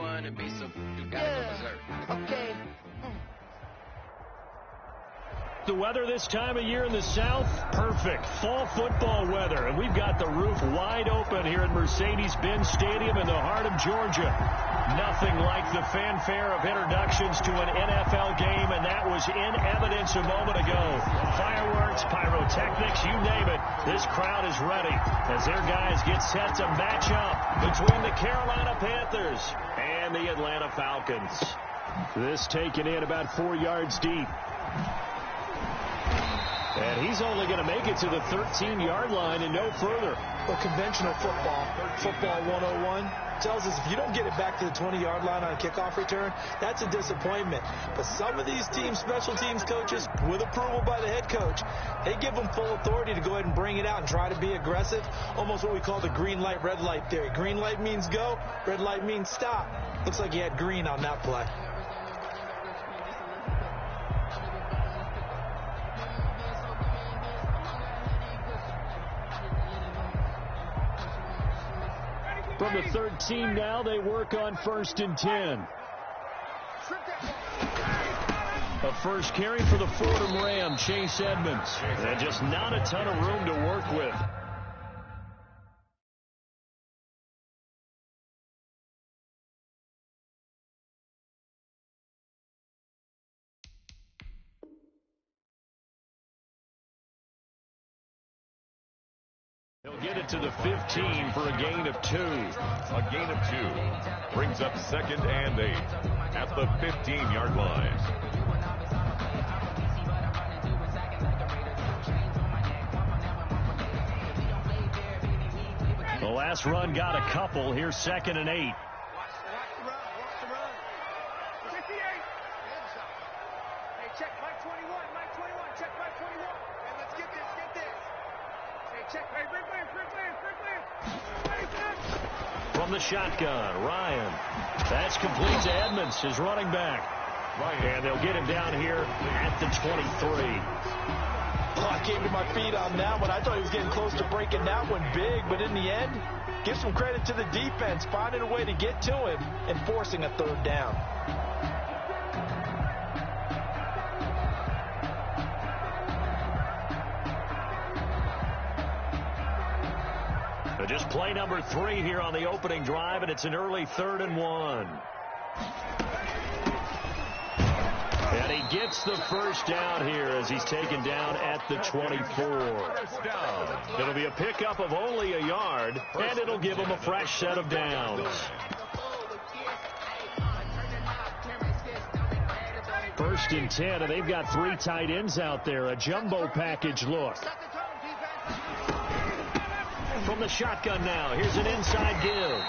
one and be so you gotta go berserk. Okay. The weather this time of year in the South, perfect. Fall football weather, and we've got the roof wide open here at Mercedes-Benz Stadium in the heart of Georgia. Nothing like the fanfare of introductions to an NFL game, and that was in evidence a moment ago. Fireworks, pyrotechnics, you name it. This crowd is ready as their guys get set to match up between the Carolina Panthers and the Atlanta Falcons. This taken in about 4 yards deep. And he's only going to make it to the 13-yard line and no further. But conventional football 101, tells us if you don't get it back to the 20-yard line on a kickoff return, that's a disappointment. But some of these teams, special teams coaches, with approval by the head coach, they give them full authority to go ahead and bring it out and try to be aggressive, almost what we call the green light, red light theory. Green light means go, red light means stop. Looks like he had green on that play. From the 13 now, they work on 1st and 10. A first carry for the Fordham Ram, Chase Edmonds. And just not a ton of room to work with. He'll get it to the 15 for a gain of 2. A gain of 2 brings up 2nd and 8 at the 15-yard line. The last run got a couple. Here's 2nd and 8. From the shotgun, Ryan. That's complete to Edmonds, his running back. And they'll get him down here at the 23. Oh, I came to my feet on that one. I thought he was getting close to breaking that one big, but in the end, give some credit to the defense, finding a way to get to him and forcing a 3rd down. Just play number 3 here on the opening drive, and it's an early 3rd and 1. And he gets the first down here as he's taken down at the 24. It'll be a pickup of only a yard, and it'll give him a fresh set of downs. 1st and 10, and they've got 3 tight ends out there. A jumbo package look. From the shotgun now, here's an inside give.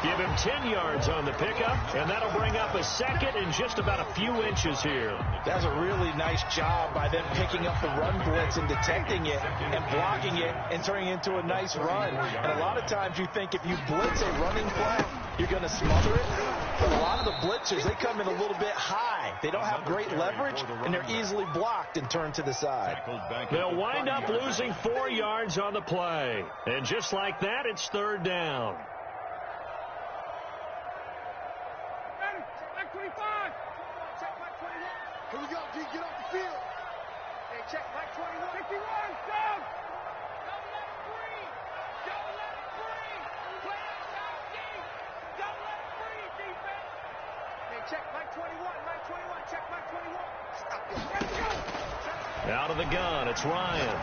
Give him 10 yards on the pickup, and that'll bring up a 2nd and just about a few inches here. That's a really nice job by them picking up the run blitz and detecting it and blocking it and turning it into a nice run. And a lot of times you think if you blitz a running play, you're going to smother it. But a lot of the blitzers, they come in a little bit high. They don't have great leverage, and they're easily blocked and turned to the side. They'll wind up losing 4 yards on the play. And just like that, it's 3rd down. Here we go, D. Get off the field. Hey, check Mike 21. 51, down. Don't let him breathe. Don't let him breathe. Play outside, D. Don't let him breathe, defense. Hey, check Mike 21. Mike 21. Check Mike 21. Stop your. Let's go. Out of the gun, it's Ryan.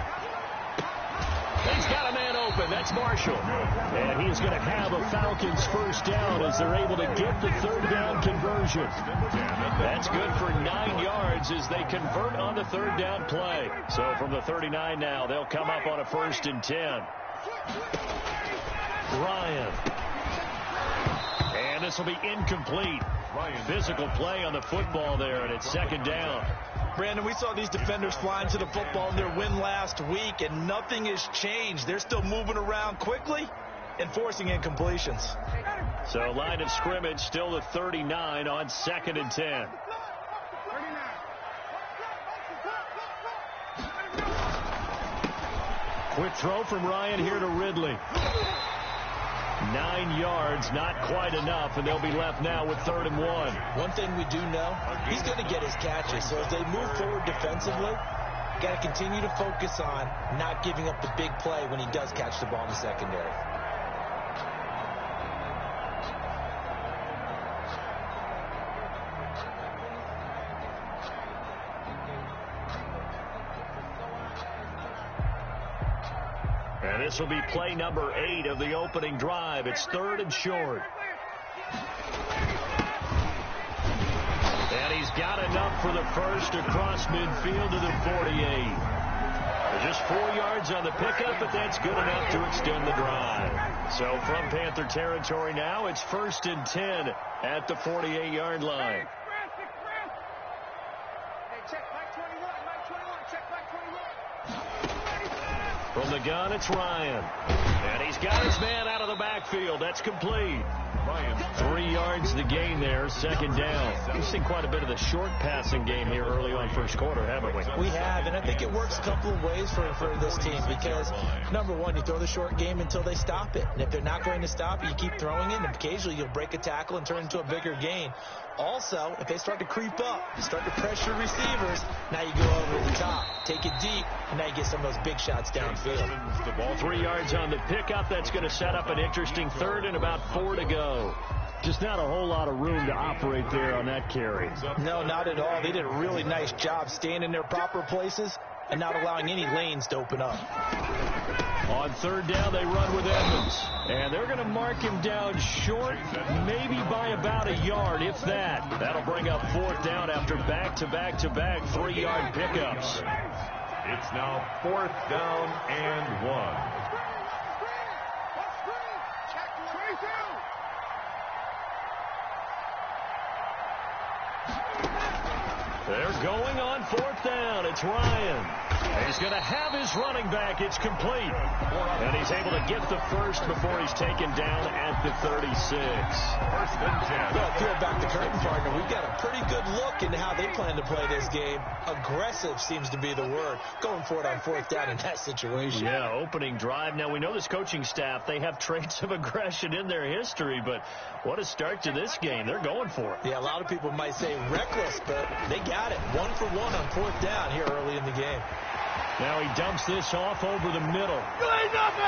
He's got a man open. That's Marshall. And he's going to have a Falcons first down as they're able to get the 3rd down conversion. That's good for 9 yards as they convert on the 3rd down play. So from the 39 now, they'll come up on a 1st and 10. Ryan. And this will be incomplete. Physical play on the football there, and it's 2nd down. Brandon, we saw these defenders flying to the football in their win last week, and nothing has changed. They're still moving around quickly and forcing incompletions. So line of scrimmage still the 39 on 2nd and 10. Quick throw from Ryan here to Ridley. 9 yards, not quite enough, and they'll be left now with 3rd and 1. One thing we do know, he's going to get his catches. So as they move forward defensively, got to continue to focus on not giving up the big play when he does catch the ball in the secondary. And this will be play number 8 of the opening drive. It's 3rd and short. And he's got enough for the first across midfield to the 48. Just 4 yards on the pickup, but that's good enough to extend the drive. So from Panther territory now, it's 1st and 10 at the 48-yard line. From the gun, it's Ryan. And he's got his man out of the backfield. That's complete. 3 yards the gain there, 2nd down. We've seen quite a bit of the short passing game here early on first quarter, haven't we? We have, and I think it works a couple of ways for this team because, number one, you throw the short game until they stop it. And if they're not going to stop it, you keep throwing it, and occasionally you'll break a tackle and turn into a bigger gain. Also, if they start to creep up, start to pressure receivers, now you go over the top, take it deep, and now you get some of those big shots downfield. 3 yards on the pickup. That's going to set up an interesting 3rd and about 4 to go. Just not a whole lot of room to operate there on that carry. No, not at all. They did a really nice job staying in their proper places and not allowing any lanes to open up. On 3rd down, they run with Edmonds. And they're going to mark him down short, maybe by about a yard, if that. That'll bring up 4th down after back-to-back-to-back 3-yard pickups. It's now 4th down and 1. They're going on 4th down. It's Ryan. And he's going to have his running back. It's complete. And he's able to get the first before he's taken down at the 36. Well, peel back the curtain, partner. We've got a pretty good look into how they plan to play this game. Aggressive seems to be the word. Going for it on 4th down in that situation. Yeah, opening drive. Now, we know this coaching staff, they have traits of aggression in their history, but what a start to this game. They're going for it. Yeah, a lot of people might say reckless, but they got it. 1 for 1 on 4th down here early in the game. Now he dumps this off over the middle.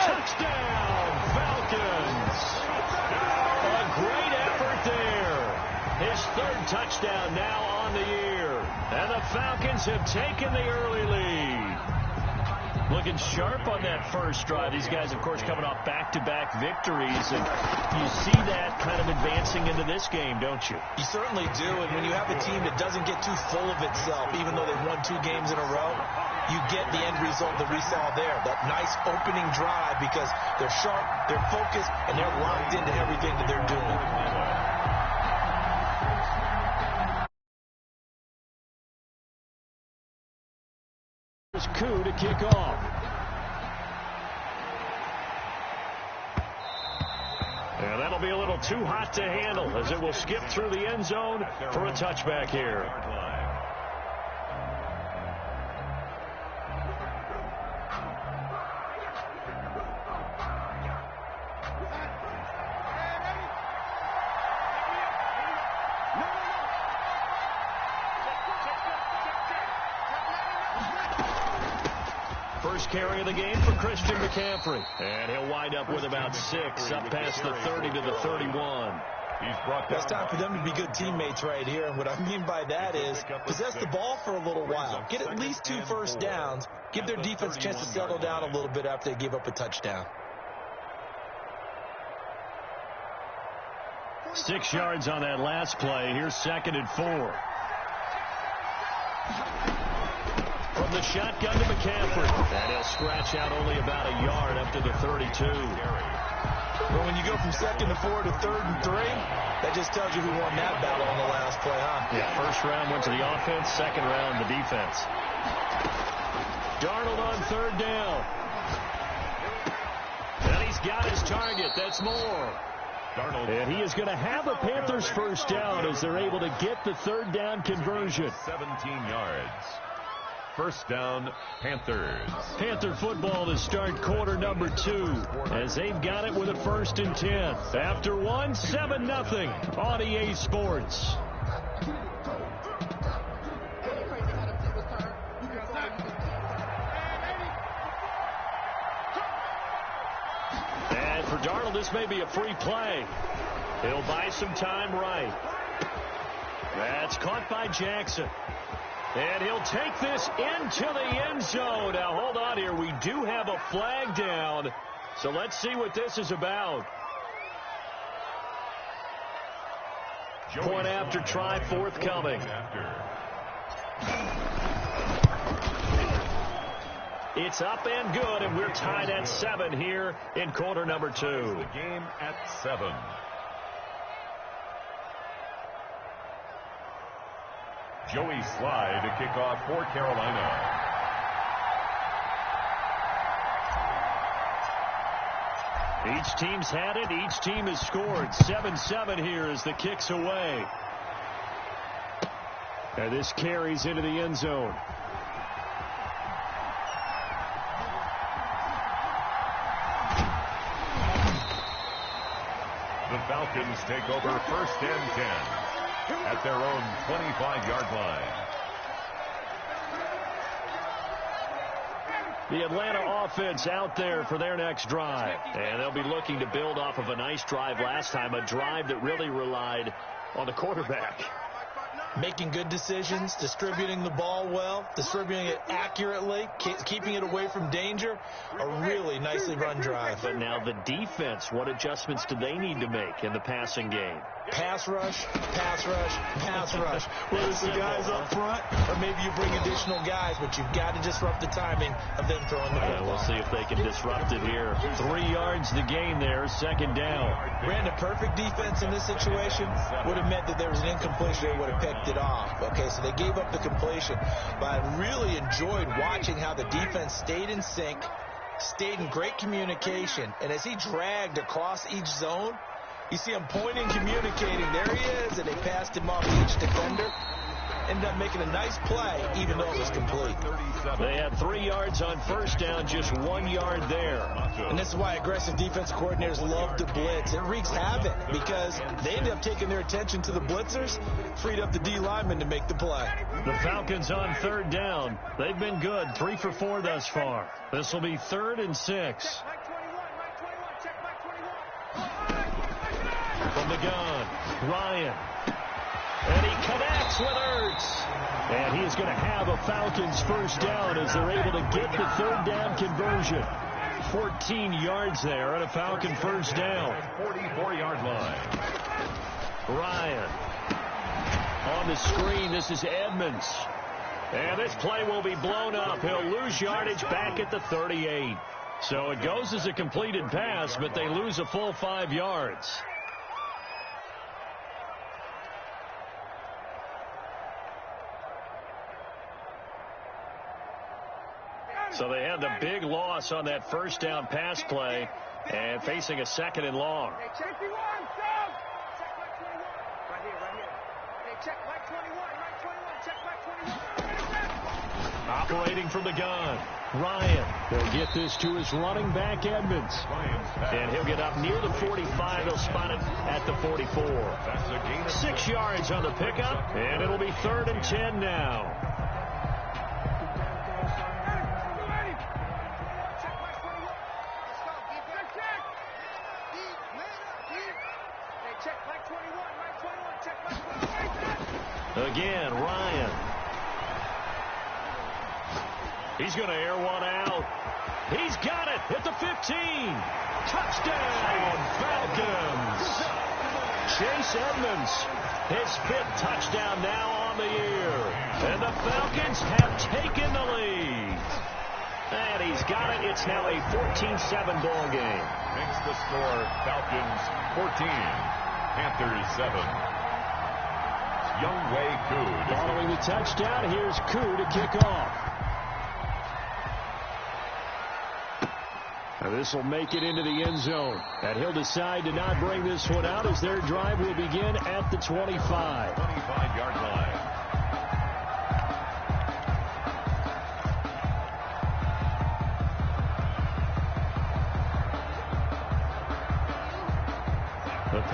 Touchdown, Falcons. A great effort there. His 3rd touchdown now on the year. And the Falcons have taken the early lead. Looking sharp on that first drive. These guys, of course, coming off back-to-back victories. And you see that kind of advancing into this game, don't you? You certainly do. And when you have a team that doesn't get too full of itself, even though they've won 2 games in a row, you get the end result that we saw there. That nice opening drive because they're sharp, they're focused, and they're locked into everything that they're doing. Coup to kick off. And that'll be a little too hot to handle as it will skip through the end zone for a touchback here. First carry of the game for Christian McCaffrey. And he'll wind up with about 6 up past the 30 to the 31. It's time for them to be good teammates right here. And what I mean by that is possess the ball for a little while. Get at least 2 first downs. Give their defense a chance to settle down a little bit after they give up a touchdown. 6 yards on that last play. Here's 2nd and 4. From the shotgun to McCaffrey. And he'll scratch out only about a yard up to the 32. Well, when you go from 2nd to 4 to 3rd and 3, that just tells you who won that battle on the last play, huh? Yeah, first round went to the offense, 2nd round the defense. Darnold on 3rd down. And he's got his target. That's Moore. And he is going to have a Panthers first down as they're able to get the 3rd down conversion. 17 yards. First down, Panthers. Panther football to start quarter number 2 as they've got it with a 1st and 10. After 1, 7-0 on EA Sports. And for Darnold, this may be a free play. He'll buy some time right. That's caught by Jackson. And he'll take this into the end zone. Now, hold on here. We do have a flag down. So let's see what this is about. Point after try forthcoming. It's up and good, and we're tied at 7 here in quarter number 2. The game at 7. Joey Slye to kick off for Carolina. Each team's had it. Each team has scored. 7-7 here as the kick's away. And this carries into the end zone. The Falcons take over 1st and 10 at their own 25-yard line. The Atlanta offense out there for their next drive. And they'll be looking to build off of a nice drive last time, a drive that really relied on the quarterback. Making good decisions, distributing the ball well, distributing it accurately, keeping it away from danger. A really nicely run drive. But now the defense, what adjustments do they need to make in the passing game? Pass rush, pass rush, pass rush. Whether it's the guys up front or maybe you bring additional guys, but you've got to disrupt the timing of them throwing the ball. We'll see if they can disrupt it here. 3 yards the gain there, 2nd down. Brandon, perfect defense in this situation would have meant that there was an incompletion. They would have picked it off. Okay, so they gave up the completion. But I really enjoyed watching how the defense stayed in sync, stayed in great communication, and as he dragged across each zone, you see him pointing, communicating. There he is, and they passed him off to each defender. Ended up making a nice play, even though it was complete. They had 3 yards on 1st down, just 1 yard there. And this is why aggressive defense coordinators love to blitz. It wreaks havoc because they ended up taking their attention to the blitzers, freed up the D linemen to make the play. The Falcons on 3rd down. They've been good, 3 for 4 thus far. This will be 3rd and 6. From the gun, Ryan. And he connects with Ertz. And he is going to have a Falcons 1st down as they're able to get the 3rd down conversion. 14 yards there and a Falcon 1st down. 44-yard line. Ryan. On the screen, this is Edmonds. And this play will be blown up. He'll lose yardage back at the 38. So it goes as a completed pass, but they lose a full 5 yards. So they had the big loss on that 1st down pass play and facing a 2nd and long. Hey, check 51, Sam. Check Mike 21. Right here. Hey, check Mike 21. Check Mike 21. Operating from the gun, Ryan. They'll get this to his running back, Edmonds. And he'll get up near the 45. He'll spot it at the 44. 6 yards on the pickup, and it'll be 3rd and 10 now. Again, Ryan. He's going to air one out. He's got it at the 15. Touchdown, Falcons. Chase Edmonds, his 5th touchdown now on the year. And the Falcons have taken the lead. And he's got it. It's now a 14-7 ball game. Makes the score Falcons 14, Panthers 7. Younghoe Koo. Following the touchdown, here's Koo to kick off. Now this will make it into the end zone. And he'll decide to not bring this one out as their drive will begin at the 25. 25-yard line.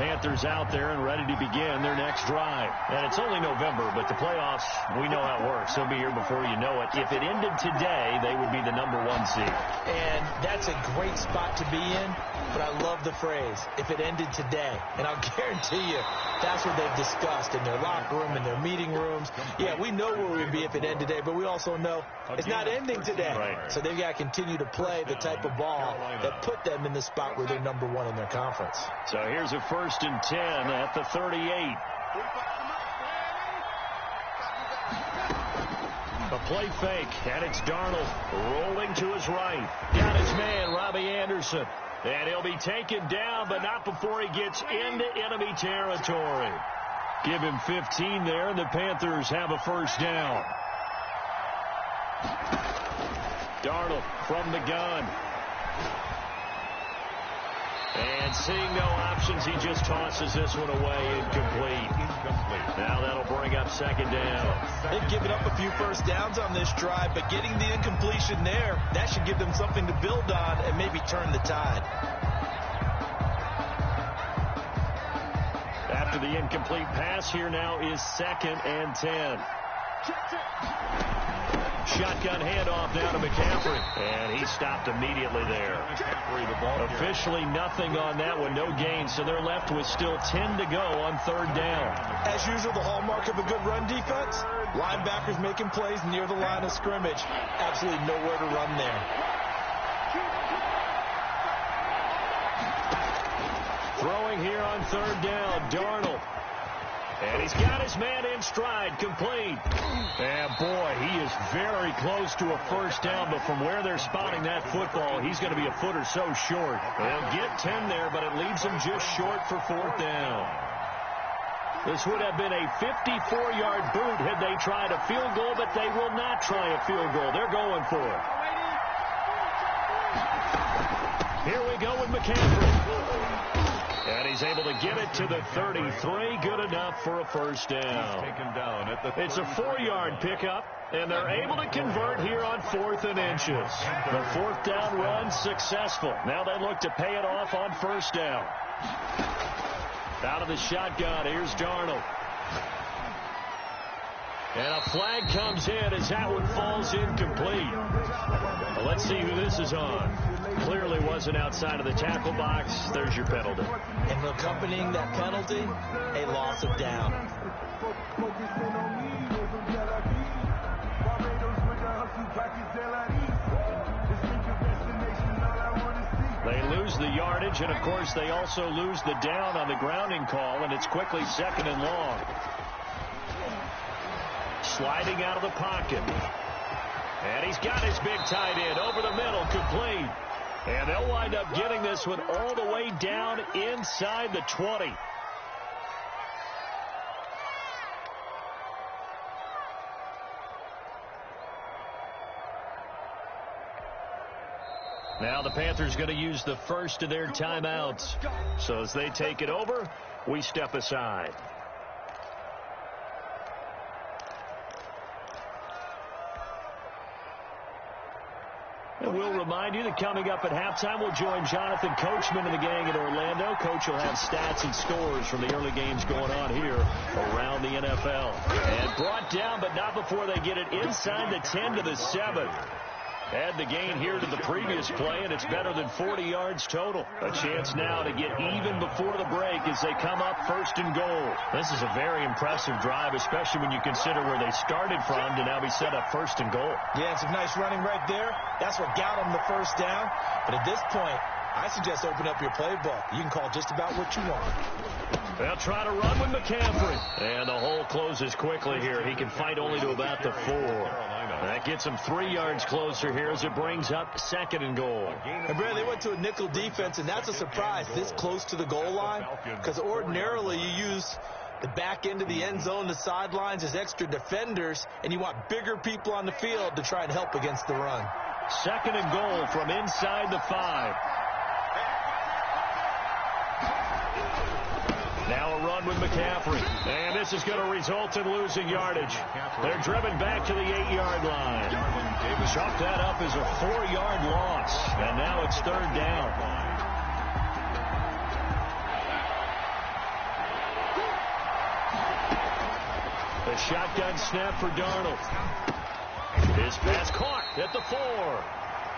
Panthers out there and ready to begin their next drive. And it's only November, but the playoffs, we know how it works. They'll be here before you know it. If it ended today, they would be the #1 seed. And that's a great spot to be in, but I love the phrase, if it ended today. And I'll guarantee you, that's what they've discussed in their locker room, in their meeting rooms. Yeah, we know where we'd be if it ended today, but we also know it's not ending today. Right. So they've got to continue to play the type of ball that put them in the spot where they're #1 in their conference. So here's a 1st and 10 at the 38. A play fake, and it's Darnold rolling to his right. Got his man, Robbie Anderson. And he'll be taken down, but not before he gets into enemy territory. Give him 15 there, and the Panthers have a 1st down. Darnold from the gun. And seeing no options, he just tosses this one away, incomplete. Now that'll bring up 2nd down. They've given up a few 1st downs on this drive, but getting the incompletion there, that should give them something to build on and maybe turn the tide. After the incomplete pass, here now is 2nd and 10. Shotgun handoff now to McCaffrey. And he stopped immediately there. Officially nothing on that one. No gain. So they're left with still 10 to go on 3rd down. As usual, the hallmark of a good run defense. Linebackers making plays near the line of scrimmage. Absolutely nowhere to run there. Throwing here on 3rd down. Darnold. And he's got his man in stride, complete. And boy, he is very close to a 1st down, but from where they're spotting that football, he's going to be a foot or so short. They'll get 10 there, but it leaves him just short for 4th down. This would have been a 54-yard boot had they tried a field goal, but they will not try a field goal. They're going for it. Here we go with McCaffrey. And he's able to get it to the 33. Good enough for a 1st down. It's a 4-yard pickup, and they're able to convert here on 4th and inches. The 4th down run successful. Now they look to pay it off on 1st down. Out of the shotgun, here's Darnold. And a flag comes in as that one falls incomplete. Well, let's see who this is on. Clearly wasn't outside of the tackle box. There's your penalty. And accompanying that penalty, a loss of down. They lose the yardage, and of course they also lose the down on the grounding call, and it's quickly 2nd and long. Sliding out of the pocket. And he's got his big tight end over the middle, complete. And they'll wind up getting this one all the way down inside the 20. Now the Panthers going to use the first of their timeouts. So as they take it over, we step aside. And we'll remind you that coming up at halftime, we'll join Jonathan Coachman and the gang in Orlando. Coach will have stats and scores from the early games going on here around the NFL. And brought down, but not before they get it inside the 10 to the 7. Add the gain here to the previous play, and it's better than 40 yards total. A chance now to get even before the break as they come up 1st and goal. This is a very impressive drive, especially when you consider where they started from to now be set up 1st and goal. Yeah, some nice running right there. That's what got them the 1st down. But at this point, I suggest open up your playbook. You can call just about what you want. They'll try to run with McCaffrey. And the hole closes quickly here. He can fight only to about the 4. That gets him 3 yards closer here as it brings up 2nd and goal. And Brad, they went to a nickel defense, and that's a surprise this close to the goal line, because ordinarily you use the back end of the end zone, the sidelines as extra defenders, and you want bigger people on the field to try and help against the run. 2nd and goal from inside the 5. Now a run with McCaffrey. And this is going to result in losing yardage. They're driven back to the 8-yard line. Chalk that up as a 4-yard loss. And now it's 3rd down. The shotgun snap for Darnold. His pass caught at the 4.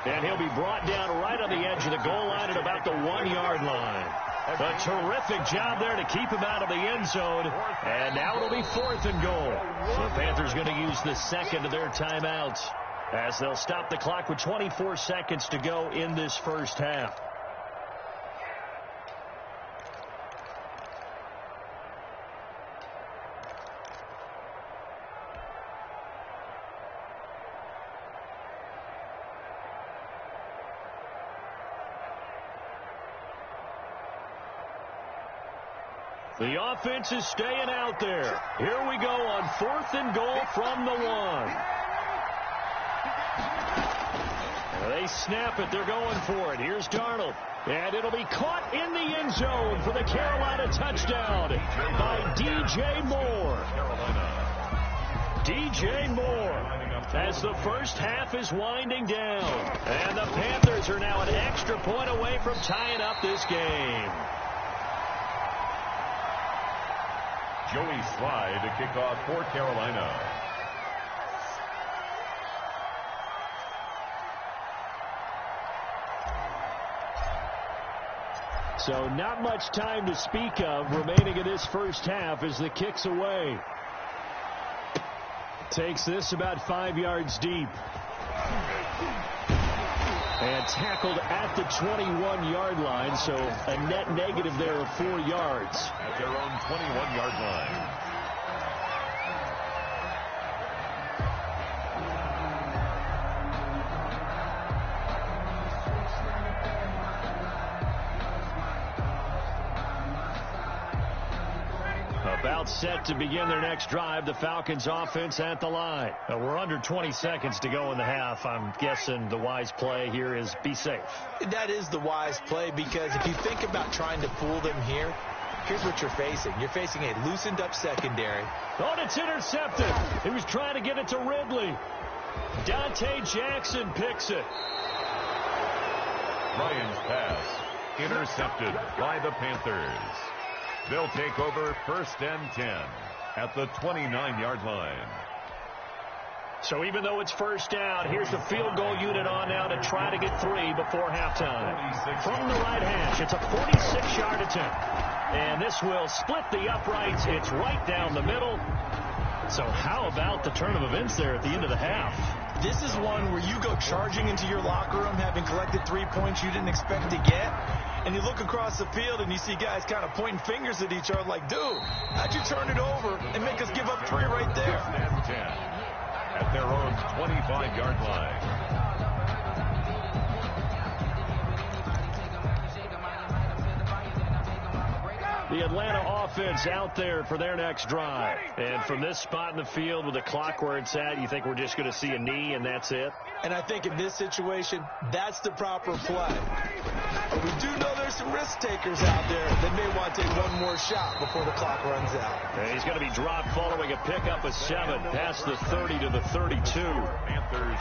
And he'll be brought down right on the edge of the goal line at about the 1-yard line. A terrific job there to keep him out of the end zone. And now it'll be 4th and goal. So the Panthers going to use the second of their timeouts as they'll stop the clock with 24 seconds to go in this first half. The offense is staying out there. Here we go on 4th and goal from the 1. They snap it. They're going for it. Here's Darnold. And it'll be caught in the end zone for the Carolina touchdown by D.J. Moore. D.J. Moore as the first half is winding down. And the Panthers are now an extra point away from tying up this game. Joey Slye to kick off for Carolina. So not much time to speak of remaining in this first half as the kick's away. Takes this about 5 yards deep. And tackled at the 21-yard line, so a net negative there of 4 yards. At their own 21-yard line. About set to begin their next drive, the Falcons offense at the line. We're under 20 seconds to go in the half. I'm guessing the wise play here is be safe. That is the wise play, because if you think about trying to fool them here, here's what you're facing. You're facing a loosened up secondary. Oh, and it's intercepted. He was trying to get it to Ridley. Dante Jackson picks it. Ryan's pass intercepted by the Panthers. They'll take over 1st and 10 at the 29-yard line. So even though it's first down, here's the field goal unit on now to try to get 3 before halftime. From the right hash, it's a 46-yard attempt. And this will split the uprights. It's right down the middle. So how about the turn of events there at the end of the half? This is one where you go charging into your locker room having collected 3 points you didn't expect to get. And you look across the field and you see guys kind of pointing fingers at each other like, dude, how'd you turn it over and make us give up 3 right there? 1st and 10 at their own 25-yard line. The Atlanta offense out there for their next drive. And from this spot in the field with the clock where it's at, you think we're just going to see a knee and that's it? And I think in this situation, that's the proper play. But we do know there's some risk takers out there that may want to take one more shot before the clock runs out. And he's going to be dropped following a pickup of 7 past the 30 to the 32.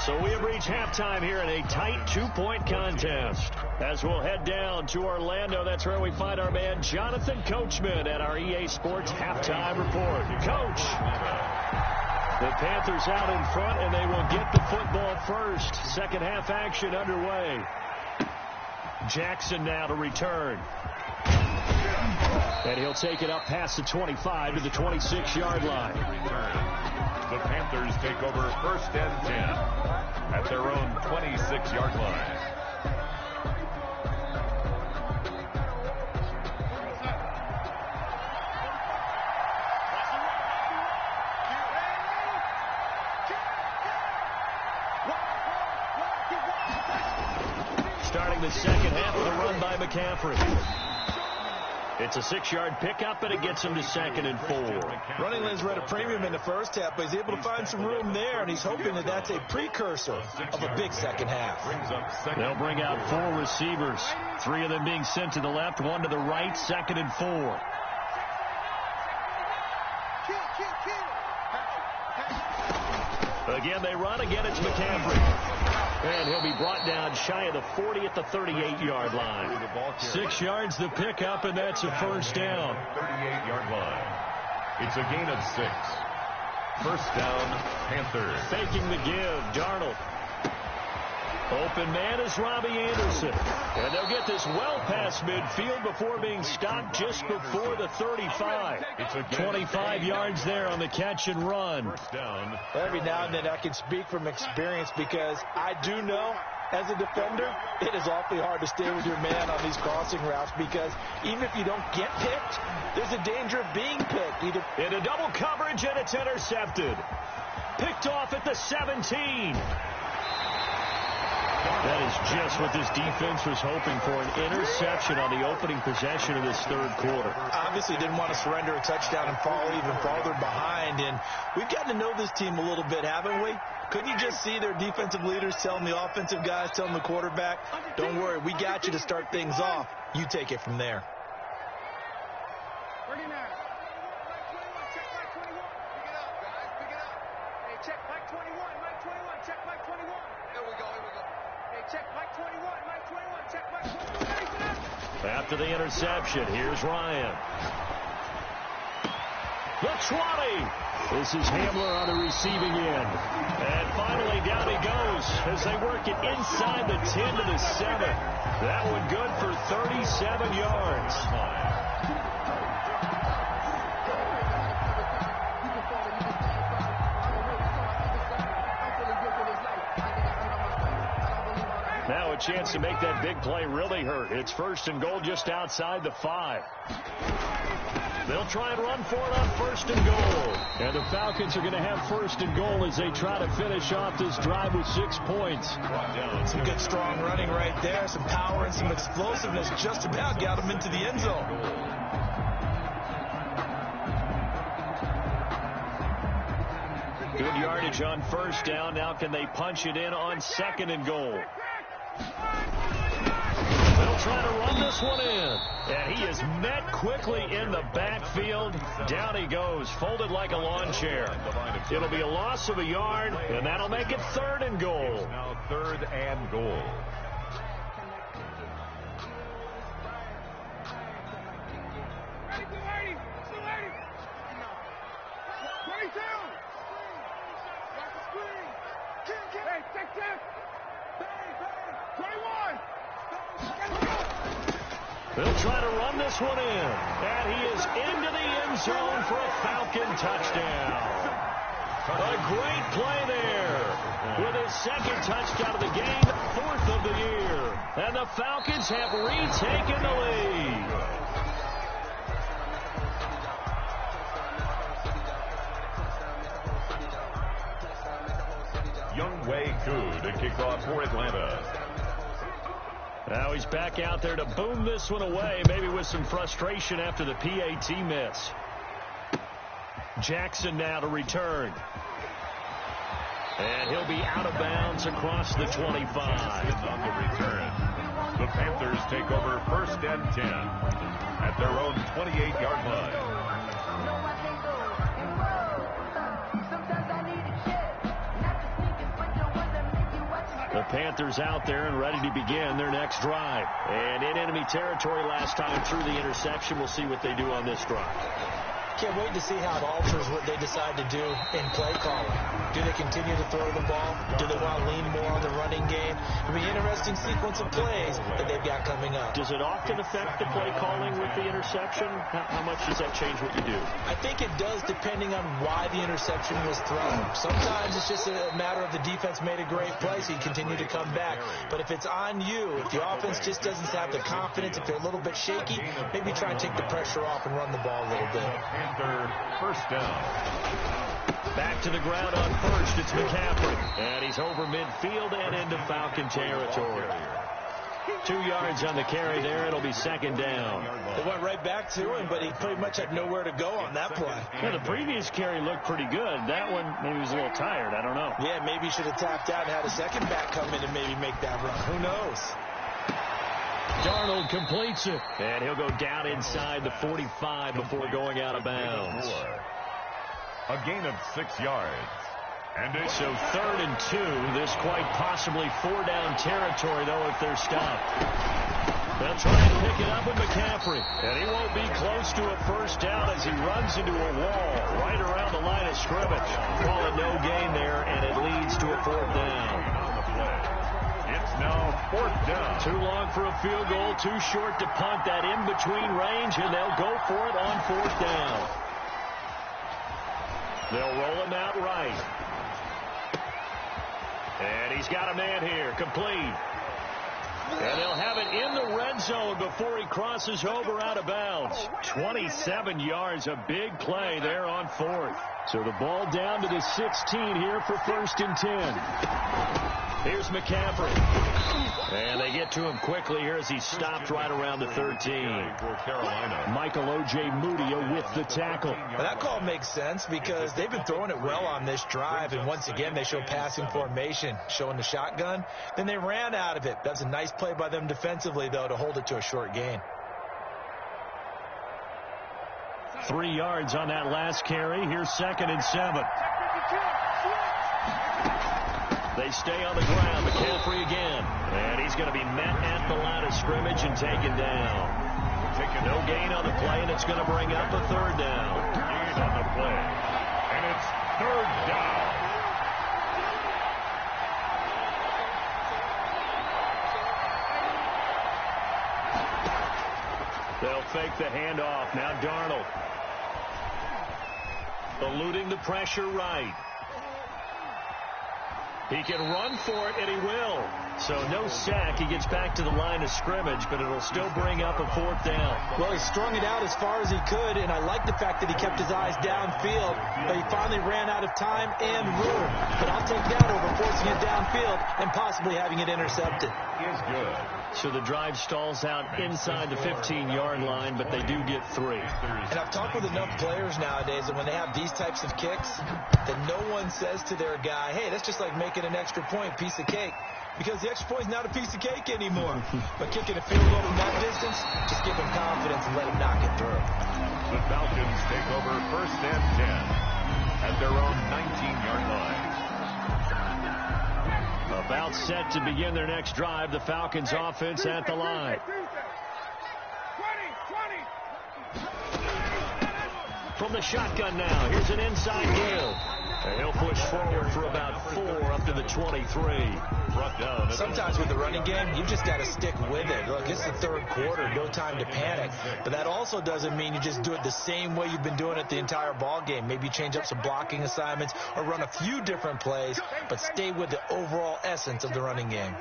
So we have reached halftime here in a tight 2-point contest. As we'll head down to Orlando, that's where we find our man Jonathan Coachman at our EA Sports halftime report. Coach, the Panthers out in front, and they will get the football first. Second half action underway. Jackson now to return. And he'll take it up past the 25 to the 26-yard line. The Panthers take over 1st and 10 at their own 26-yard line. Starting the second half with a run by McCaffrey. It's a 6-yard pickup, and it gets him to 2nd and 4. Running lanes were at a premium in the first half, but he's able to find some room there, and he's hoping that that's a precursor of a big second half. They'll bring out 4 receivers, 3 of them being sent to the left, 1 to the right, 2nd and 4. Again, they run. Again, it's McCaffrey. And he'll be brought down shy of the 40 at the 38-yard line. 6 yards the pickup, and that's a first down. 38-yard line. It's a gain of 6. First down, Panthers. Faking the give, Darnold. Open man is Robbie Anderson. And they'll get this well past midfield before being stopped just before the 35. It's a 25 yards there on the catch and run. First down. Every now and then I can speak from experience because I do know as a defender, it is awfully hard to stay with your man on these crossing routes because even if you don't get picked, there's a danger of being picked. Into double coverage, and it's intercepted. Picked off at the 17. That is just what this defense was hoping for, an interception on the opening possession of this third quarter. Obviously didn't want to surrender a touchdown and fall even farther behind, and we've gotten to know this team a little bit, haven't we? Couldn't you just see their defensive leaders telling the offensive guys, telling the quarterback, don't worry, we got you to start things off. You take it from there. 39. Check Mike 21. Pick it up, guys. Pick it up. Hey, check Mike 21. Mike 21. Check Mike 21. Here we go. Hey, check Mike 21. Mike 21. Check Mike 21. After the interception, here's Ryan. The 20. This is Hamler on the receiving end. And finally, down he goes as they work it inside the 10 to the 7. That one good for 37 yards. Now a chance to make that big play really hurt. It's first and goal just outside the 5. They'll try and run for it on first and goal. And the Falcons are going to have first and goal as they try to finish off this drive with 6 points. Some good strong running right there. Some power and some explosiveness just about got them into the end zone. Good yardage on first down. Now can they punch it in on second and goal? They'll try to run this one in. And he is met quickly in the backfield. Down he goes, folded like a lawn chair. It'll be a loss of a yard, and that'll make it third and goal. Now third and goal. Ready. 22. Hey, check. 21. They'll try to run this one in. And he is into the end zone for a Falcon touchdown. A great play there. With his second touchdown of the game, 4th of the year. And the Falcons have retaken the lead. Younghoe Koo to kick off for Atlanta. Now he's back out there to boom this one away, maybe with some frustration after the PAT miss. Jackson now to return. And he'll be out of bounds across the 25. On the return, the Panthers take over first and 10 at their own 28-yard line. The Panthers out there and ready to begin their next drive. And in enemy territory last time through the interception. We'll see what they do on this drive. Can't wait to see how it alters what they decide to do in play calling. Do they continue to throw the ball? Do they want to lean more on the running game? It'll be an interesting sequence of plays that they've got coming up. Does it often affect the play calling with the interception? How much does that change what you do? I think it does depending on why the interception was thrown. Sometimes it's just a matter of the defense made a great play, so you continue to come back. But if it's on you, if the offense just doesn't have the confidence, if they're a little bit shaky, maybe try and take the pressure off and run the ball a little bit. Panther first down. Back to the ground on first. It's McCaffrey. And he's over midfield and into Falcon territory. 2 yards on the carry there. It'll be second down. They went right back to him, but he pretty much had nowhere to go on that play. Yeah, the previous carry looked pretty good. That one, maybe he was a little tired. I don't know. Yeah, maybe he should have tapped out and had a second back come in and maybe make that run. Who knows? Darnold completes it. And he'll go down inside the 45 before going out of bounds. A gain of 6 yards. And it's So 3rd and 2. This quite possibly 4-down territory, though, if they're stopped. They'll try and pick it up with McCaffrey. And he won't be close to a first down as he runs into a wall right around the line of scrimmage. Call it no gain there, and it leads to a fourth down. It's now fourth down. Too long for a field goal, too short to punt. That in-between range, and they'll go for it on fourth down. They'll roll him out right. And he's got a man here, complete. And they'll have it in the red zone before he crosses over out of bounds. 27 yards, a big play there on fourth. So the ball down to the 16 here for 1st and 10. Here's McCaffrey. And they get to him quickly here as he's stopped right around the 13. Michael O.J. Mudia with the tackle. Well, that call makes sense because they've been throwing it well on this drive, and once again they show passing formation, showing the shotgun. Then they ran out of it. That's a nice play by them defensively, though, to hold it to a short gain. 3 yards on that last carry. Here's 2nd and 7. They stay on the ground. McCaffrey again. And he's going to be met at the line of scrimmage and taken down. No gain on the play, and it's going to bring up a 3rd down. Gain on the play. And it's 3rd down. They'll fake the handoff. Now Darnold. Eluding the pressure right. He can run for it, and he will. So no sack. He gets back to the line of scrimmage, but it'll still bring up a 4th down. Well, he strung it out as far as he could, and I like the fact that he kept his eyes downfield, but he finally ran out of time and room. But I'll take that over forcing it downfield and possibly having it intercepted. Is good. So the drive stalls out inside the 15-yard line, but they do get 3. And I've talked with enough players nowadays that when they have these types of kicks, that no one says to their guy, hey, that's just like making an extra point, piece of cake. Because the extra point is not a piece of cake anymore. But kicking a field goal from that distance, just give him confidence and let him knock it through. The Falcons take over 1st and 10 at their own 19-yard line. About set to begin their next drive. The Falcons offense at the line. From the shotgun now. Here's an inside deal. And he'll push forward for about 4 up to the 23. Sometimes with the running game, you just got to stick with it. Look, it's the 3rd quarter, no time to panic. But that also doesn't mean you just do it the same way you've been doing it the entire ball game. Maybe change up some blocking assignments or run a few different plays, but stay with the overall essence of the running game.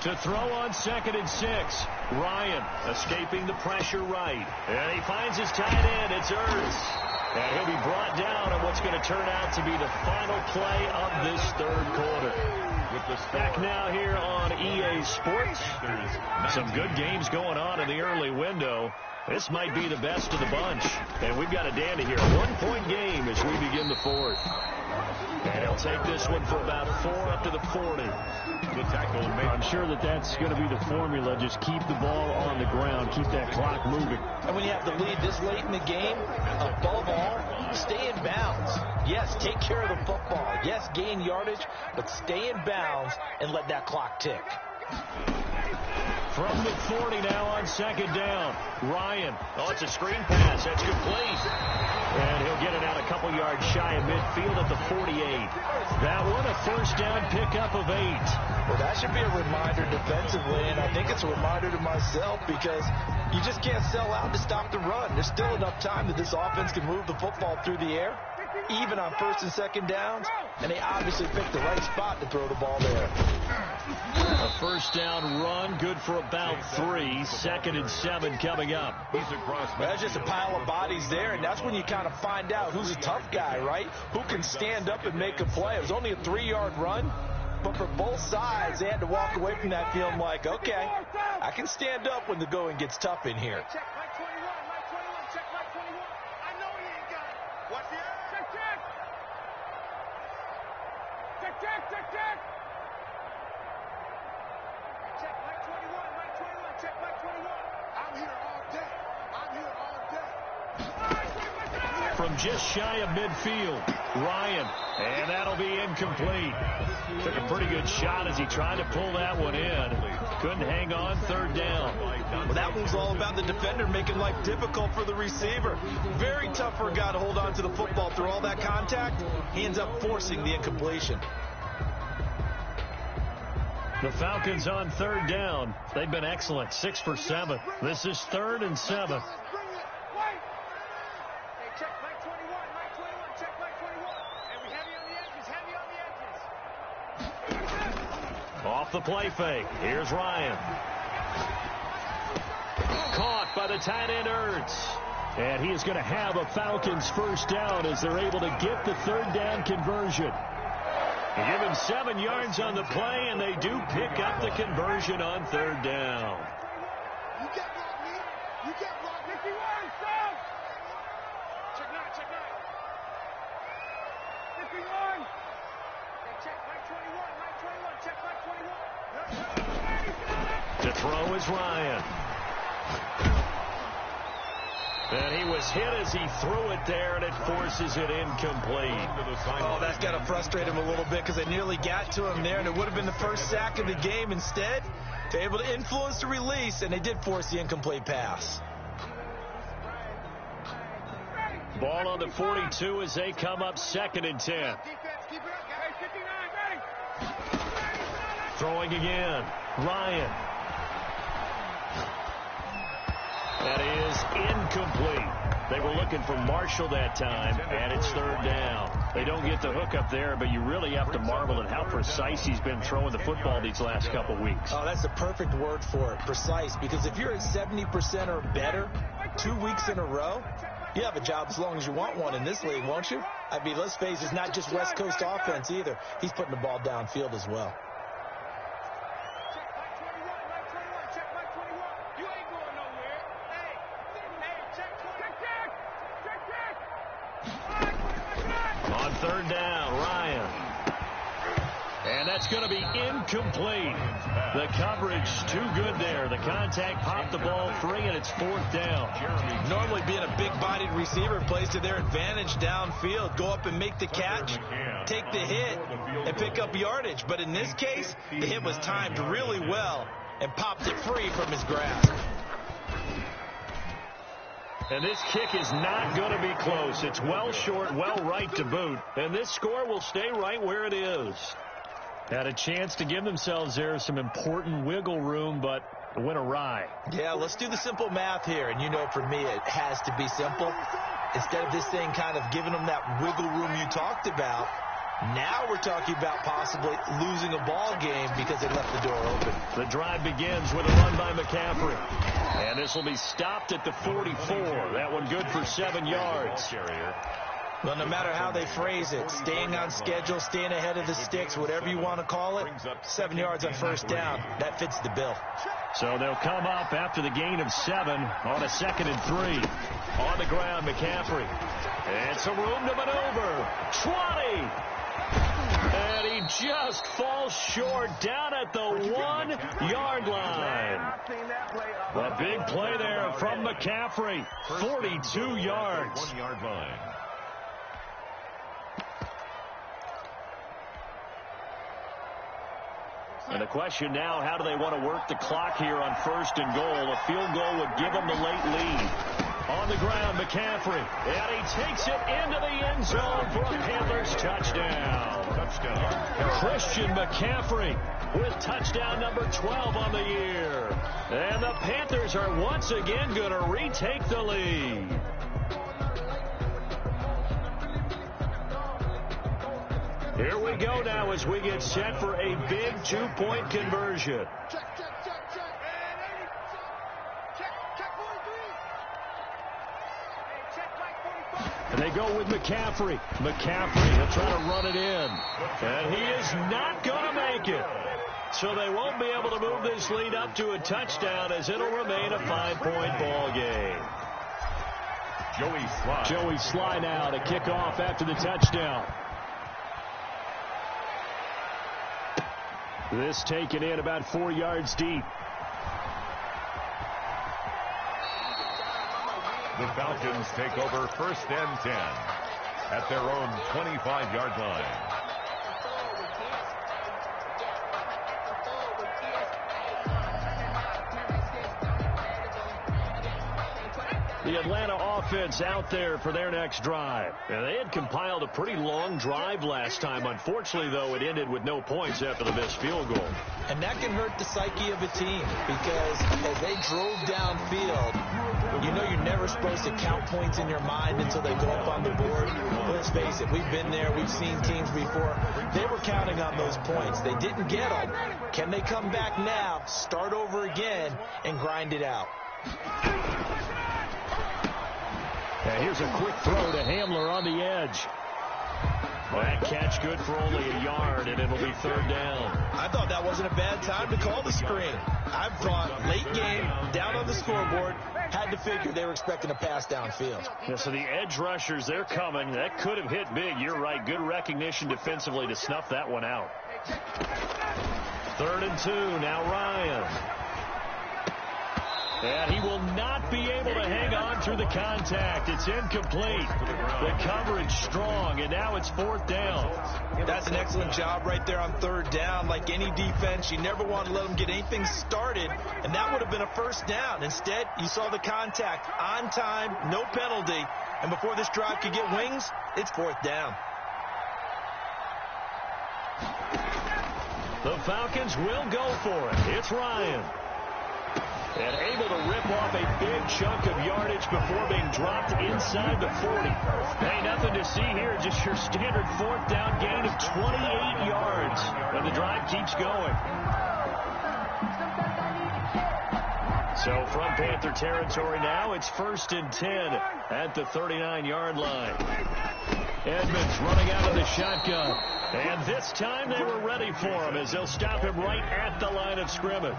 To throw on 2nd and 6. Ryan escaping the pressure right. And he finds his tight end. It's Ertz. And he'll be brought down on what's going to turn out to be the final play of this 3rd quarter. Back now here on EA Sports. Some good games going on in the early window. This might be the best of the bunch. And we've got a dandy here. 1-point game as we begin the 4th. And he'll take this one for about 4 up to the 40. I'm sure that's going to be the formula. Just keep the ball on the ground. Keep that clock moving. And when you have the lead this late in the game, above all, stay in bounds. Yes, take care of the football. Yes, gain yardage, but stay in bounds and let that clock tick. From the 40 now on 2nd down. Ryan. Oh, it's a screen pass. That's complete. And he'll get it out a couple yards shy of midfield at the 48. That one a 1st down pickup of 8. Well, that should be a reminder defensively, and I think it's a reminder to myself because you just can't sell out to stop the run. There's still enough time that this offense can move the football through the air, even on 1st and 2nd downs, and they obviously picked the right spot to throw the ball there. A 1st down run, good for about 3. 2nd and 7 coming up. That's just a pile of bodies there, and that's when you kind of find out who's a tough guy, right? Who can stand up and make a play. It was only a 3-yard run, but for both sides, they had to walk away from that feeling like, okay, I can stand up when the going gets tough in here. Check, Mike 21, Mike 21, check, Mike 21. I know he ain't got it. What's the check, check. Check, check, check, check. Check, Mike 21, Mike 21, check, Mike 21. I'm here all day. I'm here all day. All right, check, Mike 21. from just shy of midfield. Ryan, and that'll be incomplete. Took a pretty good shot as he tried to pull that one in. Couldn't hang on, third down. Well, that one's all about the defender making life difficult for the receiver. Very tough for a guy to hold on to the football through all that contact. He ends up forcing the incompletion. The Falcons on third down. They've been excellent, 6 for 7. This is 3rd and 7. Check Mike 21, Mike 21, check Mike 21. And we heavy on the edges, heavy on the edges. Off the play fake. Here's Ryan. Caught by the tight end Ertz. And he is going to have a Falcons first down as they're able to get the third down conversion. They give him 7 yards on the play, and they do pick up the conversion on third down. You get blocked, me. You get blocked. 51, stop. Check 9, check 9. 51. Hey, check Mike 21, Mike 21, check Mike 21. To throw is Ryan. And he was hit as he threw it there, and it forces it incomplete. Oh, that's got to frustrate him a little bit because they nearly got to him there, and it would have been the first sack of the game. Instead, they're able to influence the release, and they did force the incomplete pass. Ball on the 42 as they come up 2nd and 10. Defense, keep it up, guys. 59, ready. Throwing again. Ryan. That is incomplete. They were looking for Marshall that time, and it's third down. They don't get the hook up there, but you really have to marvel at how precise he's been throwing the football these last couple weeks. Oh, that's the perfect word for it, precise, because if you're at 70% or better 2 weeks in a row, you have a job as long as you want one in this league, won't you? I mean, let's face it, it's not just West Coast offense either. He's putting the ball downfield as well. On third down, Ryan. And that's going to be incomplete. The coverage too good there. The contact popped the ball free, and it's 4th down. Normally being a big-bodied receiver plays to their advantage downfield. Go up and make the catch, take the hit, and pick up yardage. But in this case, the hit was timed really well and popped it free from his grasp. And this kick is not going to be close. It's well short, well right to boot. And this score will stay right where it is. Had a chance to give themselves there some important wiggle room, but went awry. Yeah, let's do the simple math here. And you know, for me, it has to be simple. Instead of this thing kind of giving them that wiggle room you talked about, now we're talking about possibly losing a ball game because they left the door open. The drive begins with a run by McCaffrey. And this will be stopped at the 44. That one good for 7 yards. Well, no matter how they phrase it, staying on schedule, staying ahead of the sticks, whatever you want to call it, 7 yards on first down, that fits the bill. So they'll come up after the gain of 7 on a 2nd and 3. On the ground, McCaffrey. And some room to maneuver. 20. And he just falls short down at the 1-yard line. A big play there from McCaffrey. 42 yards. 1-yard line. And the question now, how do they want to work the clock here on 1st and goal? A field goal would give them the late lead. On the ground, McCaffrey. And he takes it into the end zone for a Panthers touchdown. Christian McCaffrey with touchdown number 12 on the year. And the Panthers are once again going to retake the lead. Here we go now as we get set for a big 2-point conversion. Check. And they go with McCaffrey. He'll try to run it in. And he is not going to make it. So they won't be able to move this lead up to a touchdown as it'll remain a 5-point ball game. Joey Sly now to kick off after the touchdown. This taken in about 4 yards deep. The Falcons take over 1st and 10 at their own 25-yard line. The Atlanta offense out there for their next drive. And they had compiled a pretty long drive last time. Unfortunately, though, it ended with no points after the missed field goal. And that can hurt the psyche of a team because as they drove downfield, you know you're never supposed to count points in your mind until they go up on the board. Let's face it, we've been there. We've seen teams before. They were counting on those points. They didn't get them. Can they come back now, start over again, and grind it out? And here's a quick throw to Hamler on the edge. That catch good for only a yard, and it'll be 3rd down. I thought that wasn't a bad time to call the screen. I thought late game, down on the scoreboard, had to figure they were expecting a pass downfield. Yeah, so the edge rushers, they're coming. That could have hit big. You're right. Good recognition defensively to snuff that one out. 3rd and 2. Now Ryan. And he will not be able to hang on through the contact. It's incomplete. The coverage strong, and now it's 4th down. That's an excellent job right there on 3rd down. Like any defense, you never want to let them get anything started, and that would have been a 1st down. Instead, you saw the contact on time, no penalty, and before this drive could get wings, it's 4th down. The Falcons will go for it. It's Ryan. And able to rip off a big chunk of yardage before being dropped inside the 40. Hey, nothing to see here. Just your standard 4th down gain of 28 yards. But the drive keeps going. So from Panther territory now, it's 1st and 10 at the 39-yard line. Edmonds running out of the shotgun. And this time they were ready for him as they'll stop him right at the line of scrimmage.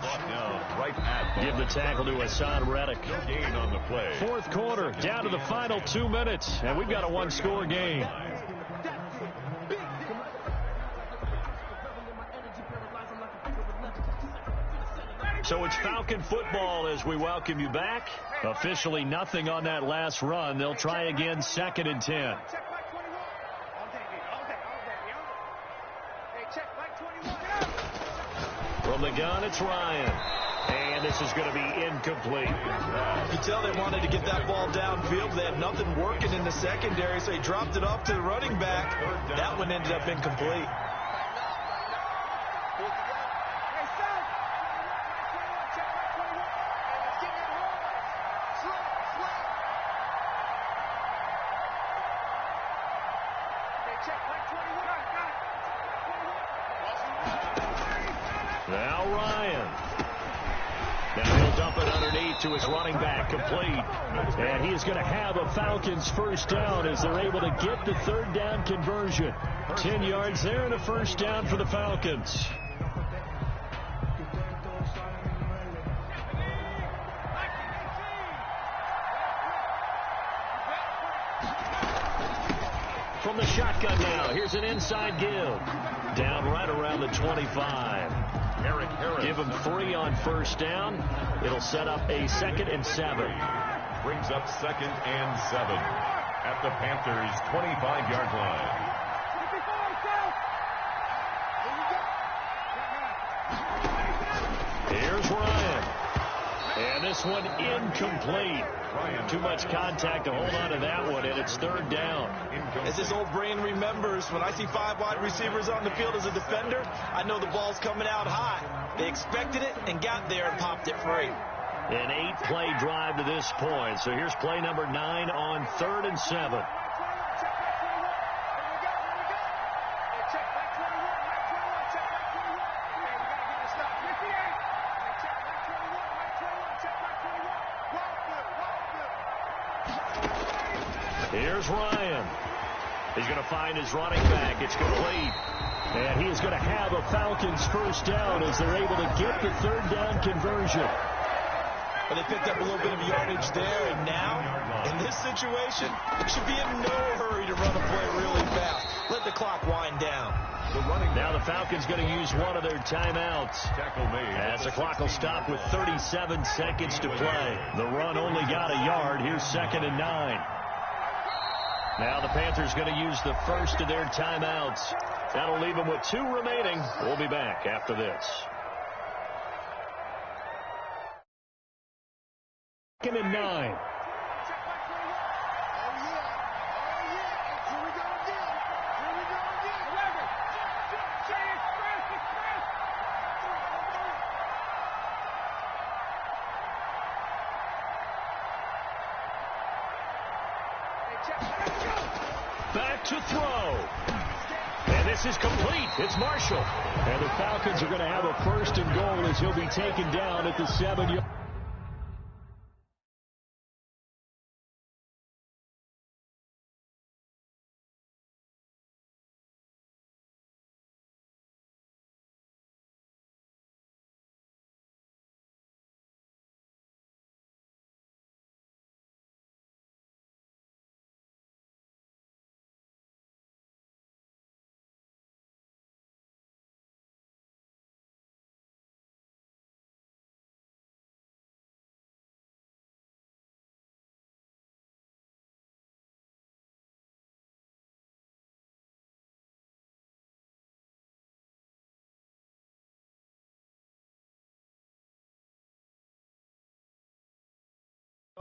Give the tackle to Hassan Reddick. No gain on the play. 4th quarter, down to the final 2 minutes, and we've got a 1-score game. So it's Falcon football as we welcome you back. Officially nothing on that last run. They'll try again 2nd and 10. From the gun, it's Ryan. And this is going to be incomplete. You can tell they wanted to get that ball downfield. They had nothing working in the secondary, so he dropped it off to the running back. That one ended up incomplete. Now Ryan. Now he'll dump it underneath to his running back, complete. And he is going to have a Falcons 1st down as they're able to get the 3rd down conversion. 10 yards there and a 1st down for the Falcons. From the shotgun now, here's an inside give. Down right around the 25. Give him 3 on 1st down. It'll set up a 2nd and 7. Brings up 2nd and 7 at the Panthers' 25-yard line. Here's Ryan. And this one incomplete. Too much contact to hold on to that one, and it's 3rd down. As his old brain remembers, when I see 5 wide receivers on the field as a defender, I know the ball's coming out high. They expected it and got there and popped it free. An 8-play drive to this point. So here's play number 9 on 3rd and 7. Here's Ryan. He's going to find his running back. It's complete. And he is going to have a Falcons 1st down as they're able to get the 3rd down conversion. But they picked up a little bit of yardage there, and now, in this situation, should be in no hurry to run a play really fast. Let the clock wind down. Now the Falcons going to use one of their timeouts. As the clock will stop with 37 seconds to play. The run only got a yard. Here's Panthers 2nd and 9. Now the Panthers going to use the first of their timeouts. That'll leave them with 2 remaining. We'll be back after this. 2nd and 9. Back to throw. And this is complete. It's Marshall. And the Falcons are going to have a 1st and goal as he'll be taken down at the 7-yard.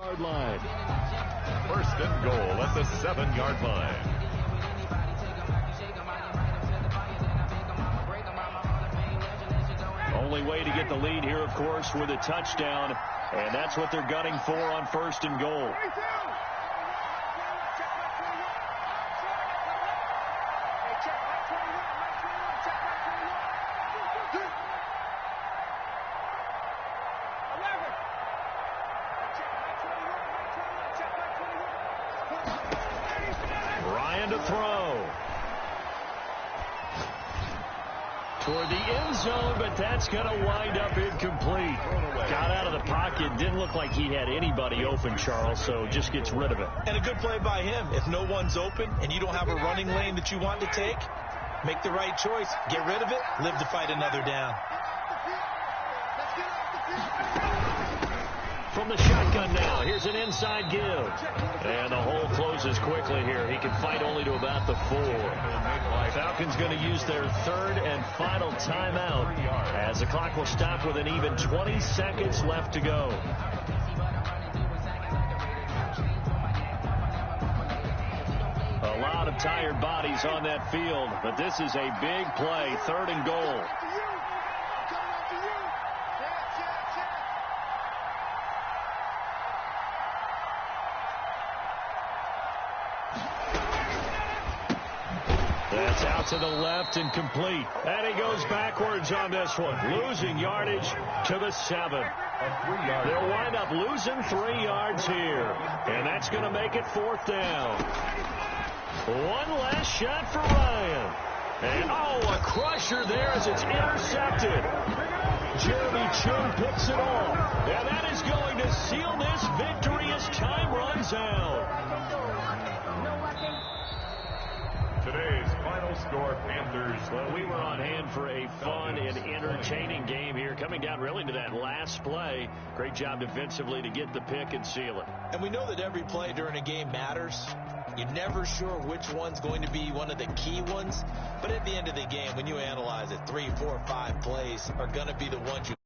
Yard line. 1st and goal at the 7-yard line. Only way to get the lead here, of course, with a touchdown, and that's what they're gunning for on 1st and goal. To throw toward the end zone, but that's going to wind up incomplete. Got out of the pocket. Didn't look like he had anybody open, Charles, so just gets rid of it. And a good play by him. If no one's open and you don't have a running lane that you want to take, make the right choice. Get rid of it. Live to fight another down. From the shotgun now, here's an inside give. And the hole closes quickly here. He can fight only to about the 4. Falcons going to use their 3rd and final timeout as the clock will stop with an even 20 seconds left to go. A lot of tired bodies on that field, but this is a big play, 3rd and goal. That's out to the left and complete. And he goes backwards on this one, losing yardage to the 7. They'll wind up losing 3 yards here. And that's going to make it 4th down. One last shot for Ryan. And, a crusher there as it's intercepted. Jeremy Chin picks it off. And that is going to seal this victory as time runs out. Today's final score, Panthers. Well, we were on hand for a fun and entertaining game here, coming down really to that last play. Great job defensively to get the pick and seal it. And we know that every play during a game matters. You're never sure which one's going to be one of the key ones. But at the end of the game, when you analyze it, 3, 4, 5 plays are going to be the ones you...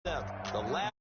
The last